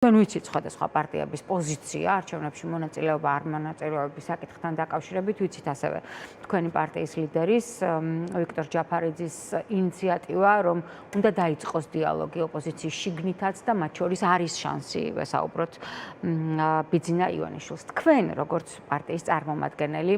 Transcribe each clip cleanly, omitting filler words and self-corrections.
თქვენ ვიცით სხვადასხვა პარტიების პოზიცია არჩევნებში მონაწილეობა არ მონაწილეობის საკითხთან დაკავშირებით, ვიცით ასევე თქვენი პარტიის ლიდერის ვიქტორ ჯაფარიძის ინიციატივა, რომ უნდა დაიწყოს დიალოგი ოპოზიციის შიგნითაც და მათ შორის არის შანსი ვესაუბროთ ბიძინა ივანიშვილს. თქვენ როგორც პარტიის წარმომადგენელი,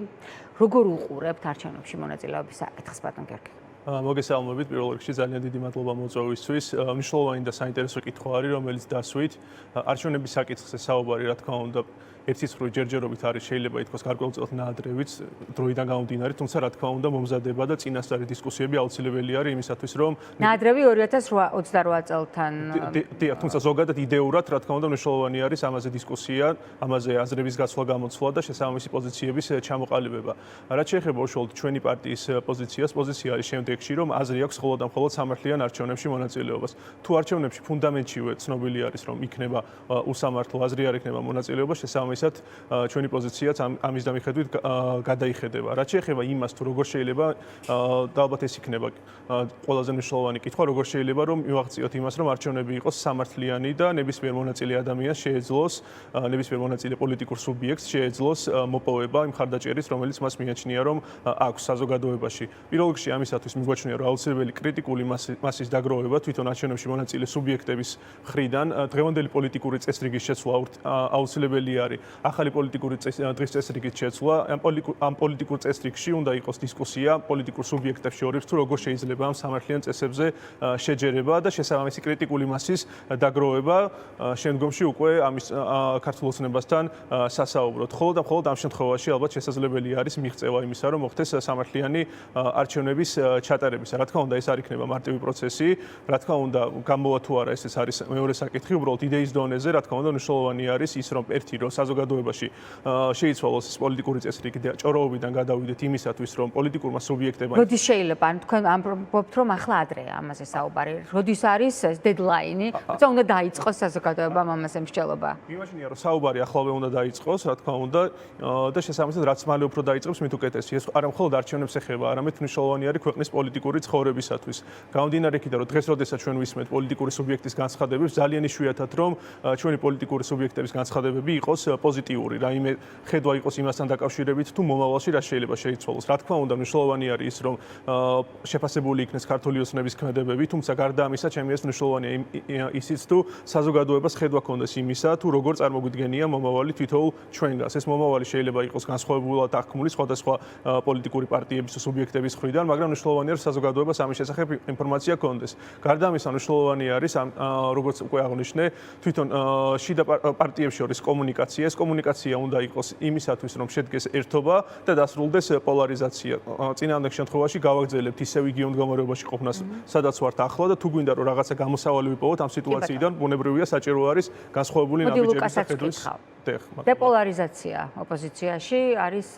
როგორ უყურებთ არჩევნებში მონაწილეობის საკითხს, ბატონ გიორგი? მოგესალმებით, პირველ რიგში ძალიან დიდი მადლობა მოწვევისთვის. მნიშვნელოვანი და საინტერესო კითხვა არის, რომელიც დასვით არჩევნების საკითხზე საუბარი, რა თქმა უნდა, ერთისხრივ ჯერჯერობით არის შეიძლება ითქვას გარკვეულწილად ნაადრევით დროიდან გამომდინარე, თუმცა რა თქმა უნდა მომზადება და წინასწარი დისკუსიები აუცილებელი არის იმისათვის, რომ ნაადრევი 2028 წელთან დიახ, თუმცა ზოგადად იდეურად რა თქმა უნდა მნიშვნელოვანი არის ამაზე დისკუსია, ამაზე აზრების გაცვლა გამოცვლა და შესაბამისი პოზიციების ჩამოყალიბება. რაც შეეხება უშუალოდ ჩვენი პარტიის პოზიციას, პოზიცია არის შემდეგში, რომ აზრი აქვს მხოლოდ და მხოლოდ სამართლიან არჩევნებში მონაწილეობას. თუ არჩევნებში ფუნდამენტშივე ცნობილი არის, რომ იქნება უსამართლო აზრი არ იქნება მონაწილეობა, შესაბამისად ჩვენი პოზიციაც ამის დამიხედვით გადაიხედება. რაც შეეხება იმას, თუ როგორ შეიძლება და ალბათ ეს იქნება ყველაზე მნიშვნელოვანი კითხვა, როგორ შეიძლება რომ მივაღწიოთ იმას, რომ არჩევნები იყოს სამართლიანი და ნებისმიერ მონაწილე ადამიანს შეეძლოს, ნებისმიერ მონაწილე პოლიტიკურ სუბიექტს შეეძლოს მოპოვება იმ მხარდაჭერის, რომელიც მას მიაჩნია, რომ აქვს საზოგადოებაში. პირველ რიგში ამისათვის მიგვაჩნია, რომ აუცილებელი კრიტიკული მასის დაგროვება თვითონ არჩევნებში მონაწილე სუბიექტების მხრიდან, დღევანდელი პოლიტიკური წესრიგის შეცვლა აუცილებელი არის. ახალი პოლიტიკური დღის წესრიგის შეცვლა, ამ პოლიტიკურ წესრიგში უნდა იყოს დისკუსია პოლიტიკურ სუბიექტებს შორის, თუ როგორ შეიძლება ამ სამართლიან წესებზე შეჯერება და შესაბამისი კრიტიკული მასის დაგროვება შემდგომში უკვე ამის ქართულ ოცნებასთან სასაუბროთ. მხოლოდ და მხოლოდ ამ შემთხვევაში ალბათ შესაძლებელი არის მიღწევა იმისა, რომ მოხდეს სამართლიანი არჩევნების ჩატარებისა. რა თქმა უნდა, ეს არ იქნება მარტივი პროცესი, რა თქმა უნდა, გამოვა თუ არა ეს არის მეორე საკითხი, უბრალოდ იდეის დონეზე, რა თქმა უნდა, მნიშვნელოვანი არის ის, რომ ერთი რომ საზოგადოებაში შეიცვალოს ეს პოლიტიკური წესრიგი და ჭოროობიდან გადავიდეთ იმისათვის, რომ პოლიტიკურმა სუბიექტებმა როდის შეიძლება, ანუ თქვენ ამბობთ, რომ ახლა ადრეა ამაზე საუბარი. როდის არის ეს დედლაინი, თუმცა უნდა დაიწყოს საზოგადოებამ ამაზე მსჯელობა. მიმაჩნია, რომ საუბარი ახლავე უნდა დაიწყოს, რა თქმა უნდა, და შესაბამისად რაც მალე უფრო დაიწყებს, მით უკეთესი. ეს არა მხოლოდ არჩევნებს ეხება, არამედ მნიშვნელოვანი არის ქვეყნის პოლიტიკური ცხოვრებისათვის. გამომდინარე იქიდან, რომ დღეს როდესაც ჩვენ ვისმენთ პოლიტიკური სუბიექტის განცხადებებს, ძალიან იშვიათად რომ ჩვენი პოლიტიკური სუბიექტების განცხადებები იყოს პოზიტიური, რაიმე ხედვა იყოს იმასთან დაკავშირებით, თუ მომავალში რა შეიძლება შეიცვალოს. რა თქმა უნდა, მნიშვნელოვანი არის ის, რომ შეფასებული იქნეს ქართული ოცნების ქმედებები, თუმცა გარდა ამისა, ჩემი აზრით მნიშვნელოვანია ისიც, თუ საზოგადოებას ხედვა ქონდეს იმისა, თუ როგორ წარმოგვიდგენია მომავალი თითოეულ ჩვენგანს. ეს მომავალი შეიძლება იყოს განსხვავებულად აღქმული სხვადასხვა პოლიტიკური პარტიების სუბიექტების მხრიდან, მაგრამ მნიშვნელოვანი არის საზოგადოებას ამის შესახებ ინფორმაცია ქონდეს. გარდა ამისა, მნიშვნელოვანი არის როგორც უკვე აღნიშნე, თვითონ შიდა პარტიებს შორის კომუნიკაცია. ეს კომუნიკაცია უნდა იყოს იმისათვის, რომ შედგეს ერთობა და დასრულდეს პოლარიზაცია. წინააღმდეგ შემთხვევაში გავაგრძელებთ ისევ იგივე მდგომარეობაში ყოფნას, სადაც ვართ ახლა და თუ გვინდა რომ რაღაცა გამოსავალი ვიპოვოთ ამ სიტუაციიდან, ბუნებრივია საჭირო არის განსხვავებული ნაბიჯების შეხედვის. დეპოლარიზაცია ოპოზიციაში არის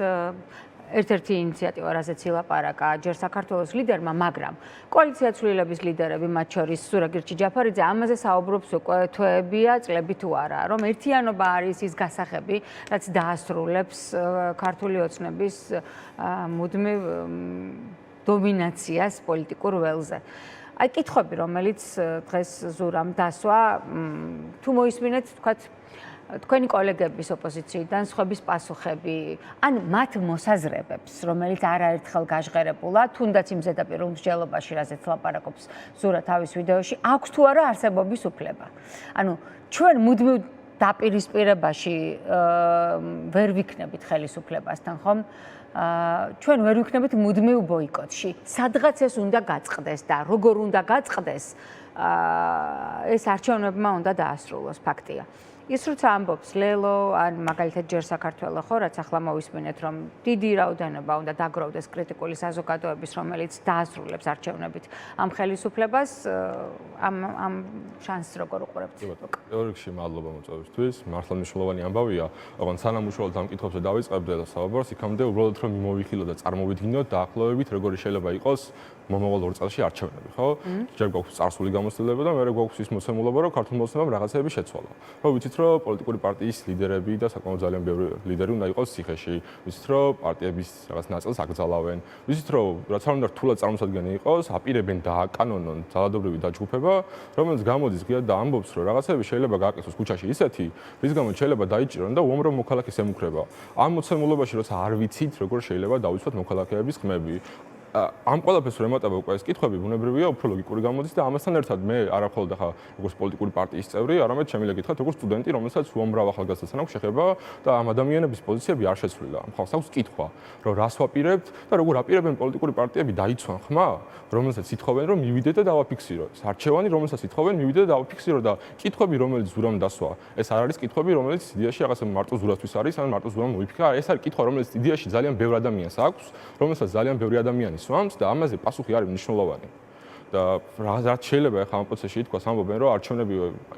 ერთ-ერთი ინიციატივა, რაზეც ილაპარაკა ჯერ საქართველოს ლიდერმა, მაგრამ კოალიცია ცვლილების ლიდერები, მათ შორის სურაგირჩი ჯაფარიძე, ამაზე საუბრობს უკვე თვეებია, წლები თუ არა, რომ ერთიანობა არის ის გასახები, რაც დაასრულებს ქართული ოცნების მუდმივ დომინაციას პოლიტიკურ ველზე. აი, კითხვები, რომელიც დღეს ზურამ დასვა, თუ მოისმინეთ, თქვათ, თქვენი კოლეგების ოპოზიციიდან სხვების პასუხები, ან მათ მოსაზრებებს, რომელიც არაერთხელ გაჟღერებულა, თუნდაც იმ ზედაპირულ მსჯელობაში, რაზეც ლაპარაკობს ზურა თავის ვიდეოში, აქვს თუ არა არსებობის უფლება. ანუ ჩვენ მუდმივ დაპირისპირებაში ვერ ვიქნებით ხელისუფლებასთან, ხომ? ჩვენ ვერ ვიქნებით მუდმივ ბოიკოტში. სადღაც ეს უნდა გაწყდეს და როგორ უნდა გაწყდეს, ეს არჩევნებმა უნდა დაასრულოს, ფაქტია. ის როცა ამბობს ლელო, ან მაგალითად ჯერ საქართველო ხო, რაც ახლა მოვისმინეთ, რომ დიდი რაოდენობა უნდა დაგროვდეს კრიტიკული საზოგადოების, რომელიც დაასრულებს არჩევნებით ამ ხელისუფლებას, ამ შანსს როგორ უყურებთ? პირველ რიგში მადლობა მოწვევისთვის. მართლა მნიშვნელოვანი ამბავია, ოღონდ სანამ უშუალოდ ამ კითხვებზე დავიწყებდე და საუბარს, იქამდე უბრალოდ რომ მიმოვიხილოთ და წარმოვიდგინოთ დაახლოებით, როგორი შეიძლება იყოს მომავალ 2 წელში არჩევნები, ხო? ჯერ გვაქვს წარსული გამოცდილება და მე გვაქვს ის მოცემულობა, რომ ქართულ მოცემამ რაღაცეები შეცვალა. რომ ვიცით, რომ პოლიტიკური პარტიის ლიდერები და საკმაოდ ძალიან ბევრი ლიდერი უნდა იყოს ციხეში. ვიცით, რომ პარტიების რაღაც ნაწილს აკრძალავენ. ვიცით, რომ რაც არ უნდა რთულად წარმოსადგენი იყოს, აპირებენ დააკანონონ ძალადობრივი დაჯგუფება, რომელიც გამოდის ღიად და ამბობს, რომ რაღაცეები შეიძლება გააკეთოს ქუჩაში ისეთი, რის გამოც შეიძლება დაიჭირონ და უამრავ მოქალაქეს ემუქრება. ამ მოცემულობაში როცა არ ვიცით, როგორ შეიძლება დავიცვათ მოქალაქეების ხმები. ამ ყველაფერს რომ ემატება უკვე ეს კითხვები ბუნებრივია, უფრო ლოგიკური გამოდის და ამასთან ერთად მე არა მხოლოდ ახლა როგორც პოლიტიკური პარტიის წევრი, არამედ შემიძლია გითხრათ როგორც სტუდენტი, რომელსაც უამრავ ახალგაზრდასთან აქვს შეხება და ამ ადამიანების პოზიციები არ შეცვლილა. ამ ხალხს აქვს კითხვა, რომ რას ვაპირებთ და როგორ აპირებენ პოლიტიკური პარტიები დაიცვან ხმა, რომელსაც ითხოვენ რომ მივიდეთ და დავაფიქსიროთ. არჩევანი, რომელსაც ითხოვენ მივიდეთ და დავაფიქსიროთ და კითხვები, რომელიც ზურამ დასვა. ეს არ არის კითხვები, რომელიც იდეაში რაღაცა მარტო ზურასთვის არის, ან მარტო ზურამ მოიფიქრა. ეს არის კითხვა, რომელიც იდეაში ძალიან ბევრ ადამიანს აქვს, რომელსაც ძალიან ბევრი ადამიანი სვამს და ამაზე პასუხი არის მნიშვნელოვანი. და რაც შეიძლება ახლა ამ პროცესში ითქვას, ამბობენ რომ არჩევნები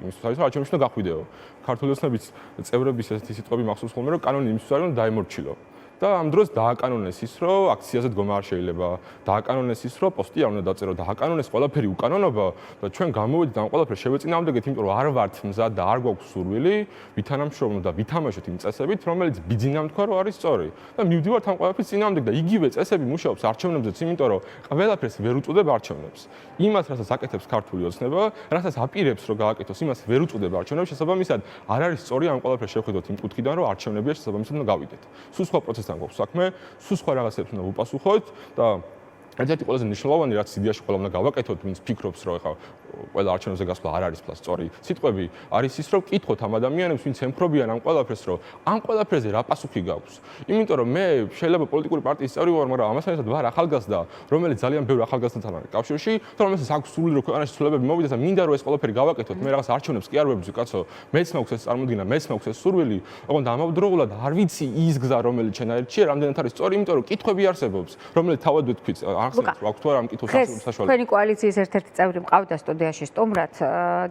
იმისთვის არის, რომ არჩევნებში უნდა გახვიდეო. ქართული ოცნების წევრების ესეთი სიტყვები მახსოვს ხოლმე, რომ კანონი იმისთვის არის, რომ დაემორჩილო. და ამ დროს დააკანონეს ის, რომ აქციაზე დგომა არ შეიძლება, დააკანონეს ის, რომ პოსტი არ უნდა დაწერო, დააკანონეს ყველაფერი უკანონობა და ჩვენ გამოვედით ამ ყველაფერს შევეწინააღმდეგეთ, იმიტომ რომ არ ვართ მზად და არ გვაქვს სურვილი ვითანამშრომლოთ და ვითამაშოთ იმ წესებით, რომელიც ბიძინამ თქვა, რომ არის სწორი. და მივდივართ ამ ყველაფრის წინააღმდეგ და იგივე წესები მუშაობს არჩევნებზეც, იმიტომ რომ ყველაფერს ვერ უწოდებ არჩევნებს. იმას, რასაც აკეთებს ქართული ოცნება, რასაც აპირებს რომ გააკეთოს, იმას ვერ უწოდებ არჩევნებს, შესაბამისად არ არის სწორი ამ ყველაფერს შევხედოთ იმ კუთხიდან, რომ არჩევნებია შესაბამისად უნდა გავიდეთ. სულ სხვა პროცესთან გვაქვს საქმე, სულ სხვა რაღაცებს უნდა ვუპასუხოთ და ერთ-ერთი ყველაზე მნიშვნელოვანი რაც იდეაში ყველა უნდა გავაკეთოთ, ვინც ფიქრობს, რომ ეხლა ყველა არჩევნებზე გასვლა არ არის ფლას სწორი სიტყვები, არის ის, რომ კითხოთ ამ ადამიანებს, ვინც ემხრობიან ამ ყველაფერს, რომ ამ ყველაფერზე რა პასუხი გაქვს. იმიტომ რომ მე შეიძლება პოლიტიკური პარტიის წევრი ვარ, მაგრამ ამასთან ერთად ვარ ახალგაზრდა, რომელიც ძალიან ბევრ ახალგაზრდასთან არის კავშირში, და რომელსაც აქვს სული, რომ ქვეყანაში ცვლილებები მოვიდეს და მინდა რომ ეს ყველაფერი გავაკეთოთ. მე რაღაც არჩევნებს კი არ ვებრძვი, კაცო, მეც მაქვს ეს წარმოდგენა, მეც მაქვს ეს სურვილი, ოღონდ ამავდროულად არ ვიცი ის გზა, რომელიც შენაერთია, რამდენად არის სწორი, იმიტომ რომ კითხვები არსებობს, რომელიც თავად ვთქვით, ახსენეთ, რა გვქვა ამ კითხვის საშუალება. თქვენი კოალიციის ერთ-ერთი წევრი მყავდა სტუდიაში სტუმრად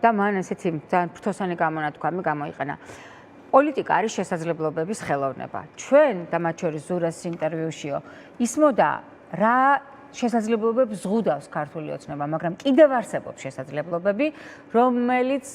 და მან ესეთი ძალიან ფრთოსანი გამონათქვამი გამოიყენა. პოლიტიკა არის შესაძლებლობების ხელოვნება. ჩვენ და მათ შორის ზურას ინტერვიუშიო ისმოდა რა შესაძლებლობებს ზღუდავს ქართული ოცნება, მაგრამ კიდევ არსებობს შესაძლებლობები, რომელიც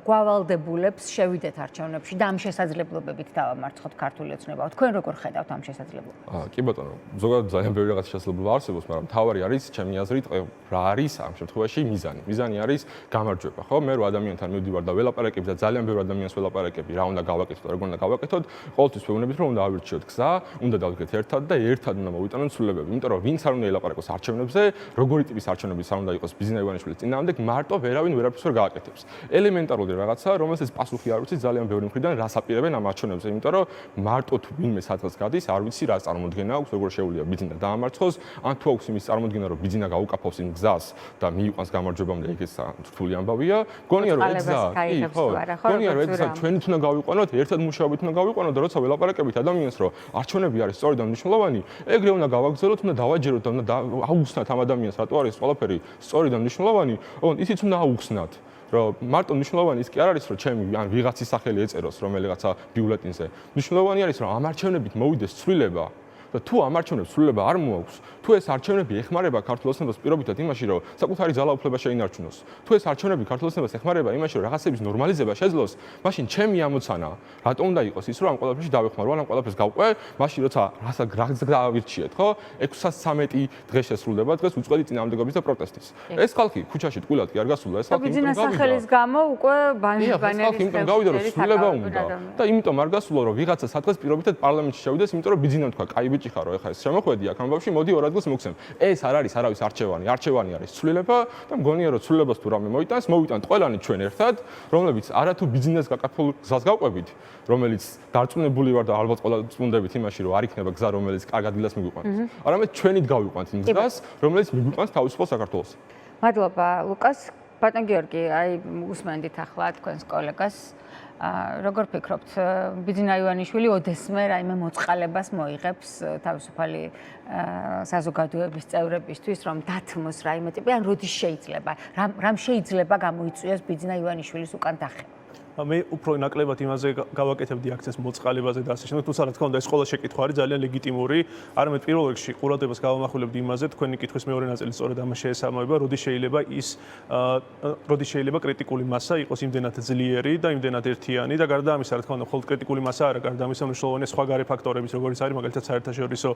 გვავალდებულებს შევიდეთ არჩევნებში და ამ შესაძლებლობებით დავამარცხოთ ქართული ოცნება. თქვენ როგორ ხედავთ ამ შესაძლებლობებს? კი ბატონო, ზოგადად ძალიან ბევრი რაღაც შესაძლებლობა არსებობს, მაგრამ თავარი არის ჩემი აზრით, რა არის ამ შემთხვევაში მიზანი. მიზანი არის გამარჯვება, ხო? მე რო ადამიანთან მივდივარ და ველაპარაკებ და ძალიან ბევრი ადამიანს ველაპარაკები, რა უნდა გავაკეთოთ, როგორ უნდა გავაკეთოთ, ყოველთვის ვეუბნებით, რომ უნდა ავირჩიოთ გზა, უნდა დავდგეთ ერთად და ერთად უნდა მოვიტანოთ ცვლილებები, იმიტომ რომ ვინც არ უნდა ელაპარაკოს არჩევნებზე, როგორი ტიპის არჩევნების არ უნდა იყოს ბიზნა ივანიშვილის წინააღმდეგ, მარტო ვერავინ ვერაფერს ვერ გააკეთებს. ელემენტარული რაღაცა, რომელსაც პასუხი არ ვიცი ძალიან ბევრი მხრიდან, რას აპირებენ ამ არჩევნებზე, იმიტომ რომ მარტო თუ ვინმე სადღაც გადის, არ ვიცი რა წარმოდგენა აქვს, როგორ შეუძლია ბიზნა დაამარცხოს, ან თუ აქვს იმის წარმოდგენა, რომ ბიზნა გაუკაფოს იმ გზას და მიიყვანს გამარჯვებამდე, ეგეც რთული ამბავია. გონია რომ ეგ გზა, კი, ხო. გონია რომ ეგ გზა ჩვენით უნდა გავიყვანოთ, ერთად მუშაობით უნდა გავიყვანოთ და როცა ველაპარაკებით ადამიანს, რომ არჩევნები არის სწორი და მნიშვნელოვანი, ეგრე უნდა გავაგრძელოთ, უნდა დავაჯეროთ და უნდა აუხსნათ ამ ადამიანს, რატო არის ყველაფერი სწორი და მნიშვნელოვანი, ოღონდ ისიც უნდა აუხსნათ. რომ მარტო მნიშვნელოვანი ის კი არ არის, რომ ჩემი ან ვიღაცის სახელი ეწეროს რომელიღაცა ბიულეტინზე. მნიშვნელოვანი არის, რომ ამ არჩევნებით მოვიდეს ცვლილება და თუ ამ არჩევნებს ცვლილება არ მოაქვს, თუ ეს არჩევნები ეხმარება ქართულ ოცნებას პირობითად იმაში, რომ საკუთარი ძალაუფლება შეინარჩუნოს, თუ ეს არჩევნები ქართულ ოცნებას ეხმარება იმაში, რომ რაღაცების ნორმალიზება შეძლოს, მაშინ ჩემი ამოცანა, რატო უნდა იყოს ის, რომ ამ ყველაფერში დავეხმარო, ამ ყველაფერს გავყვე, მაშინ როცა რასაც გავირჩიეთ, ხო? 613 დღე შესრულდება, დღეს უწყვეტი წინააღმდეგობის და პროტესტის. ეს ხალხი ქუჩაში ტყუილად კი არ გასულა, ეს ხალხი ბიზნეს სახელის გამო უკვე ბანერის იმიტომ გავიდა, რომ ცვლილება უნდა და იმიტომ არ გასულა, რომ ვიღაცა სადღაც პირობითად პარლამენტში შევიდეს, იმიტომ რომ ბიზნამ თქვა, კაი ბიჭი ხარო, ეხლა ეს შემოხვედი აქ ამბავში, მოდი ორ ადგილს მოგცემ. ეს არ არის არავის არჩევანი, არჩევანი არის ცვლილება და მგონია რომ ცვლილებას თუ რამე მოიტანს, მოვიტანთ ყველანი ჩვენ ერთად, რომლებიც არა თუ ბიზნეს გაკაფულ გზას გავყვებით, რომელიც დარწმუნებული ვარ და ალბათ ყველა წუნდებით იმაში, რომ არ იქნება გზა, რომელიც კარგ ადგილას მიგვიყვანს. არამედ ჩვენით გავიყვანთ იმ გზას, რომელიც მიგვიყვანს თავისუფალ საქართველოს. მადლობა, ლუკას. ბატონ გიორგი, აი უსმენდით ახლა თქვენს კოლეგას. როგორ ფიქრობთ, ბიძინა ივანიშვილი ოდესმე რაიმე მოწყალებას მოიღებს თავისუფალი საზოგადოების წევრებისთვის, რომ დათმოს რაიმე ტიპი, ან როდის შეიძლება, რამ შეიძლება გამოიწვიოს ბიძინა ივანიშვილის უკან დახევა? მე უფრო ნაკლებად იმაზე გავაკეთებდი აქცენტს მოწყალებაზე და ასე შემდეგ, თუმცა რა თქმა უნდა ეს ყველა შეკითხვა არის ძალიან ლეგიტიმური. არამედ პირველ რიგში ყურადღებას გავამახვილებდი იმაზე, თქვენი კითხვის მეორე ნაწილი სწორედ ამას შეესაბამება, როდის შეიძლება კრიტიკული მასა იყოს იმდენად ძლიერი და იმდენად ერთიანი და გარდა ამისა, რა თქმა უნდა, მხოლოდ კრიტიკული მასა არა, გარდა ამისა მნიშვნელოვანია სხვა გარე ფაქტორებიც, როგორიც არის მაგალითად საერთაშორისო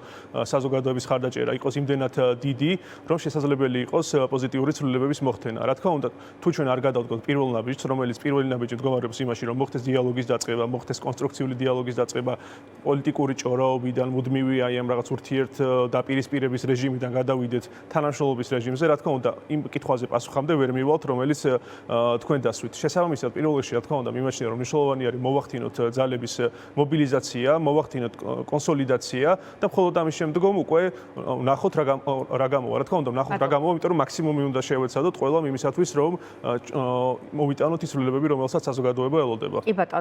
საზოგადოების ხარდაჭერა იყოს იმდენად დიდი, რომ შესაძლებელი იყოს პოზიტიური ცვლილებების მოხდენა. რა თქმა უნდა, თუ ჩვენ არ გადავდგოთ პირველ ნაბიჯს, რომელიც პირველი ნაბიჯი მდგომარეობს იმაში, რომ მოხდეს დიალოგის დაწყება, მოხდეს კონსტრუქციული დიალოგის დაწყება, პოლიტიკური ჭორაობიდან მუდმივი აი ამ რაღაც ურთიერთდაპირისპირების რეჟიმიდან გადავიდეთ თანამშრომლობის რეჟიმზე, რა თქმა უნდა, იმ კითხვაზე პასუხამდე ვერ მივალთ, რომელიც თქვენ დასვით. შესაბამისად, პირველ რიგში, რა თქმა უნდა, მიმაჩნია, რომ მნიშვნელოვანი არის მოვახდინოთ ძალების მობილიზაცია, მოვახდინოთ კონსოლიდაცია და მხოლოდ ამის შემდგომ უკვე ნახოთ რა გამოვა. რა თქმა უნდა, ნახოთ რა გამოვა, იმიტომ რომ მაქსიმუმი უნდა შევეცადოთ ყველა იმისათვის, რომ მოვიტანოთ ის ცვლილებები, რომელსაც საზოგადოება ელოდება. კი ბატონო.